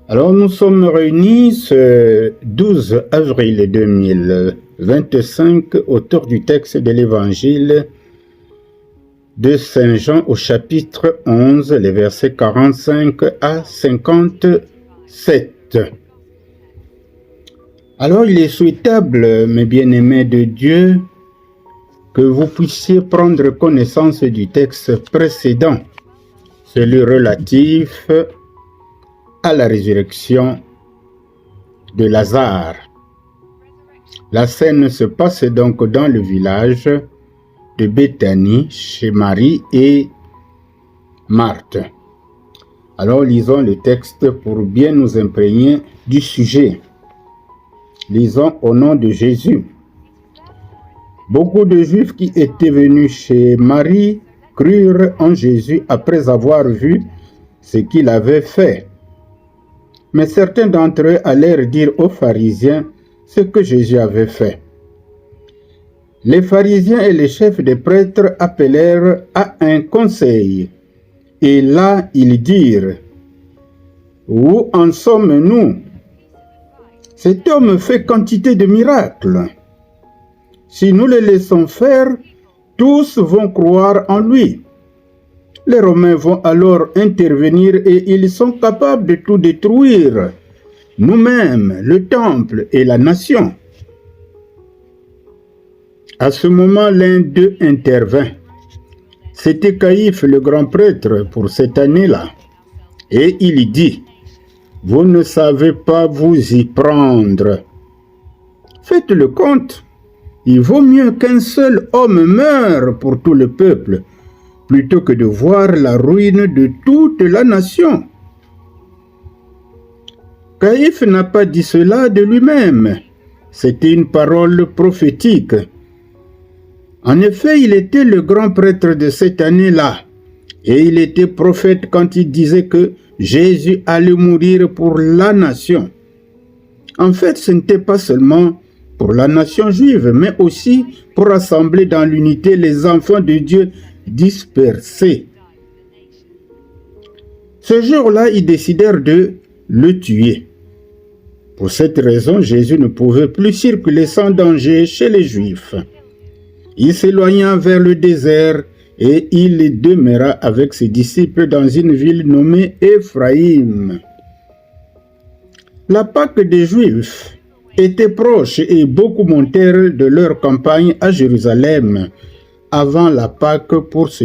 Alors, nous sommes réunis ce 12 avril 2025 autour du texte de l'Évangile de Saint Jean au chapitre 11, les versets 45 à 57. Alors, il est souhaitable, mes bien-aimés de Dieu, que vous puissiez prendre connaissance du texte précédent, celui relatif à la résurrection de Lazare. La scène se passe donc dans le village de Béthanie, chez Marie et Marthe. Alors lisons le texte pour bien nous imprégner du sujet. Lisons au nom de Jésus. Beaucoup de Juifs qui étaient venus chez Marie crurent en Jésus après avoir vu ce qu'il avait fait. Mais certains d'entre eux allèrent dire aux pharisiens ce que Jésus avait fait. Les pharisiens et les chefs des prêtres appelèrent à un conseil. Et là, ils dirent: où en sommes-nous? Cet homme fait quantité de miracles. Si nous les laissons faire, tous vont croire en lui. Les Romains vont alors intervenir et ils sont capables de tout détruire, nous-mêmes, le temple et la nation. À ce moment, l'un d'eux intervint. C'était Caïphe, le grand prêtre, pour cette année-là. Et il dit: vous ne savez pas vous y prendre. Faites le compte. Il vaut mieux qu'un seul homme meure pour tout le peuple, plutôt que de voir la ruine de toute la nation. Caïphe n'a pas dit cela de lui-même. C'était une parole prophétique. En effet, il était le grand prêtre de cette année-là, et il était prophète quand il disait que Jésus allait mourir pour la nation. En fait, ce n'était pas seulement pour la nation juive, mais aussi pour rassembler dans l'unité les enfants de Dieu dispersés. Ce jour-là, ils décidèrent de le tuer. Pour cette raison, Jésus ne pouvait plus circuler sans danger chez les Juifs. Il s'éloigna vers le désert et il demeura avec ses disciples dans une ville nommée Éphraïm. La Pâque des Juifs était proche et beaucoup montèrent de leur campagne à Jérusalem avant la Pâque pour se